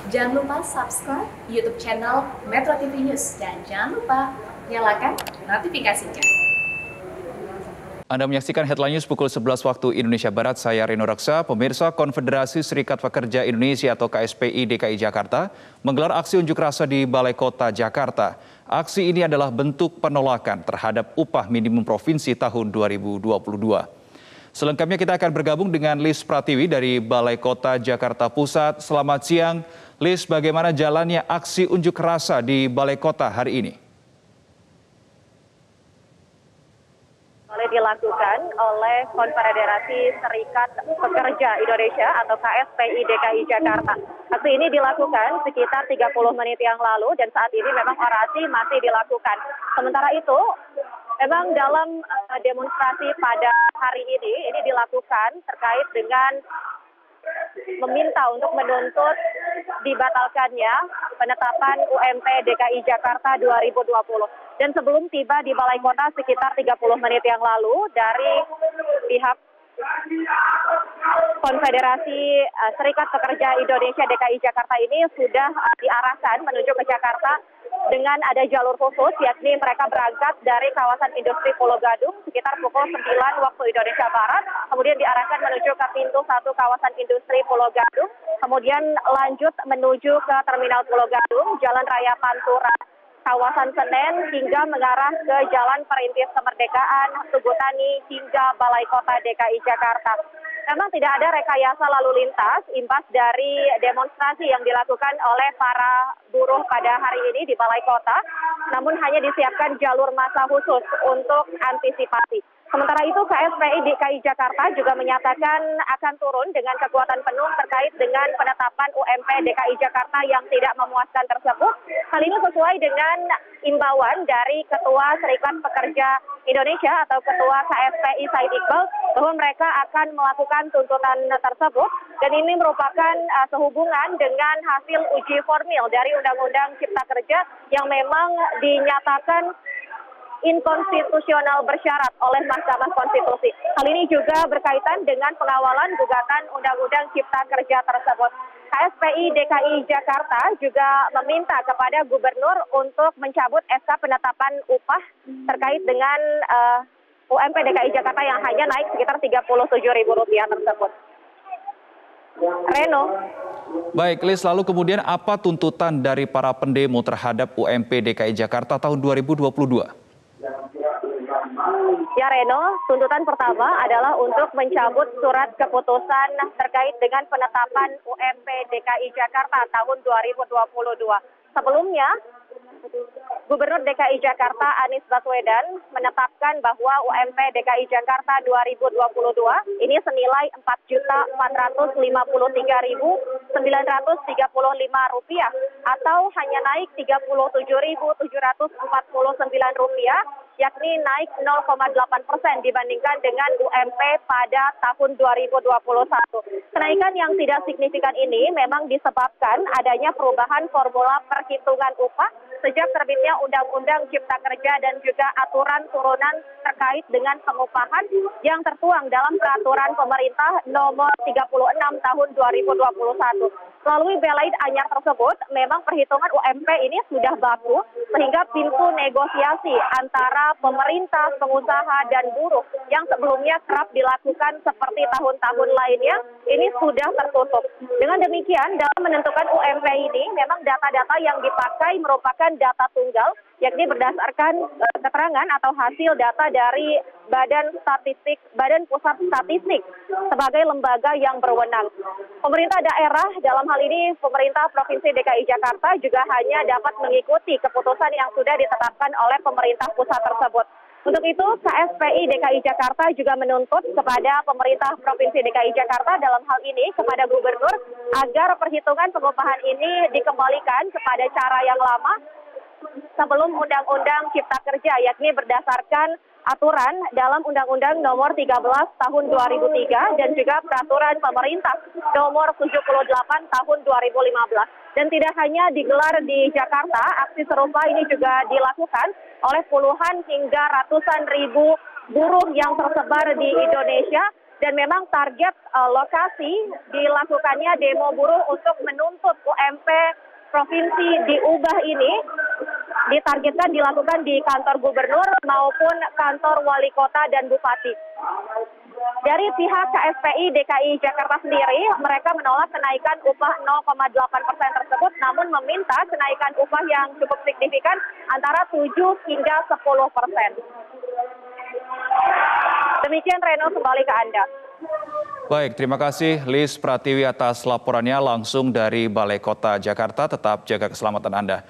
Jangan lupa subscribe YouTube channel Metro TV News dan jangan lupa nyalakan notifikasinya. Anda menyaksikan Headline News pukul 11 waktu Indonesia Barat, saya Reno Raksa. Pemirsa, Konfederasi Serikat Pekerja Indonesia atau KSPI DKI Jakarta menggelar aksi unjuk rasa di Balai Kota Jakarta. Aksi ini adalah bentuk penolakan terhadap upah minimum provinsi tahun 2022. Selengkapnya kita akan bergabung dengan Liz Pratiwi dari Balai Kota Jakarta Pusat. Selamat siang, Liz, bagaimana jalannya aksi unjuk rasa di Balai Kota hari ini? Dilakukan oleh Konfederasi Serikat Pekerja Indonesia atau KSPI DKI Jakarta. Aksi ini dilakukan sekitar 30 menit yang lalu dan saat ini memang orasi masih dilakukan. Sementara itu, memang dalam demonstrasi pada hari ini dilakukan terkait dengan meminta untuk menuntut dibatalkannya penetapan UMP DKI Jakarta 2020. Dan sebelum tiba di Balai Kota sekitar 30 menit yang lalu dari pihak Konfederasi Serikat Pekerja Indonesia DKI Jakarta ini sudah diarahkan menuju ke Jakarta dengan ada jalur khusus, yakni mereka berangkat dari kawasan industri Pulau Gadung sekitar pukul 9 waktu Indonesia Barat, kemudian diarahkan menuju ke pintu 1 kawasan industri Pulau Gadung, kemudian lanjut menuju ke Terminal Pulau Gadung, Jalan Raya Pantura, kawasan Senen, hingga mengarah ke Jalan Perintis Kemerdekaan, Tugutani, hingga Balai Kota DKI Jakarta. Memang tidak ada rekayasa lalu lintas imbas dari demonstrasi yang dilakukan oleh para buruh pada hari ini di Balai Kota, namun hanya disiapkan jalur massa khusus untuk antisipasi. Sementara itu, KSPI DKI Jakarta juga menyatakan akan turun dengan kekuatan penuh terkait dengan penetapan UMP DKI Jakarta yang tidak memuaskan tersebut. Hal ini sesuai dengan imbauan dari Ketua Serikat Pekerja Indonesia atau Ketua KSPI Said Iqbal bahwa mereka akan melakukan tuntutan tersebut dan ini merupakan sehubungan dengan hasil uji formil dari Undang-Undang Cipta Kerja yang memang dinyatakan inkonstitusional bersyarat oleh Mahkamah Konstitusi. Hal ini juga berkaitan dengan pengawalan gugatan Undang-Undang Cipta Kerja tersebut. KSPI DKI Jakarta juga meminta kepada Gubernur untuk mencabut SK penetapan upah terkait dengan UMP DKI Jakarta yang hanya naik sekitar Rp37.000 tersebut. Reno. Baik, Liz, lalu kemudian apa tuntutan dari para pendemo terhadap UMP DKI Jakarta tahun 2022? Ya Reno, tuntutan pertama adalah untuk mencabut surat keputusan terkait dengan penetapan UMP DKI Jakarta tahun 2022. Sebelumnya, Gubernur DKI Jakarta Anies Baswedan menetapkan bahwa UMP DKI Jakarta 2022 ini senilai Rp4.053.935 atau hanya naik Rp37.749, yakni naik 0,8% dibandingkan dengan UMP pada tahun 2021. Kenaikan yang tidak signifikan ini memang disebabkan adanya perubahan formula perhitungan upah sejak terbitnya Undang-Undang Cipta Kerja dan juga aturan turunan terkait dengan pengupahan yang tertuang dalam Peraturan Pemerintah Nomor 36 Tahun 2021. Melalui belaid anyar tersebut, memang perhitungan UMP ini sudah baku sehingga pintu negosiasi antara pemerintah, pengusaha, dan buruh yang sebelumnya kerap dilakukan seperti tahun-tahun lainnya, ini sudah tertutup. Dengan demikian, dalam menentukan UMP ini, memang data-data yang dipakai merupakan data tunggal, yakni berdasarkan keterangan atau hasil data dari Badan Pusat Statistik sebagai lembaga yang berwenang. Pemerintah daerah dalam hal ini pemerintah Provinsi DKI Jakarta juga hanya dapat mengikuti keputusan yang sudah ditetapkan oleh pemerintah pusat tersebut. Untuk itu, KSPI DKI Jakarta juga menuntut kepada pemerintah Provinsi DKI Jakarta dalam hal ini kepada Gubernur agar perhitungan pengupahan ini dikembalikan kepada cara yang lama sebelum Undang-Undang Cipta Kerja, yakni berdasarkan aturan dalam Undang-Undang Nomor 13 Tahun 2003 dan juga Peraturan Pemerintah Nomor 78 Tahun 2015. Dan tidak hanya digelar di Jakarta, aksi serupa ini juga dilakukan oleh puluhan hingga ratusan ribu buruh yang tersebar di Indonesia. Dan memang target lokasi dilakukannya demo buruh untuk menuntut UMP provinsi diubah ini ditargetkan dilakukan di kantor gubernur maupun kantor wali kota dan bupati. Dari pihak KSPI DKI Jakarta sendiri, mereka menolak kenaikan upah 0,8% tersebut, namun meminta kenaikan upah yang cukup signifikan antara 7 hingga 10%. Demikian Reno, kembali ke Anda. Baik, terima kasih Liz Pratiwi atas laporannya langsung dari Balai Kota Jakarta. Tetap jaga keselamatan Anda.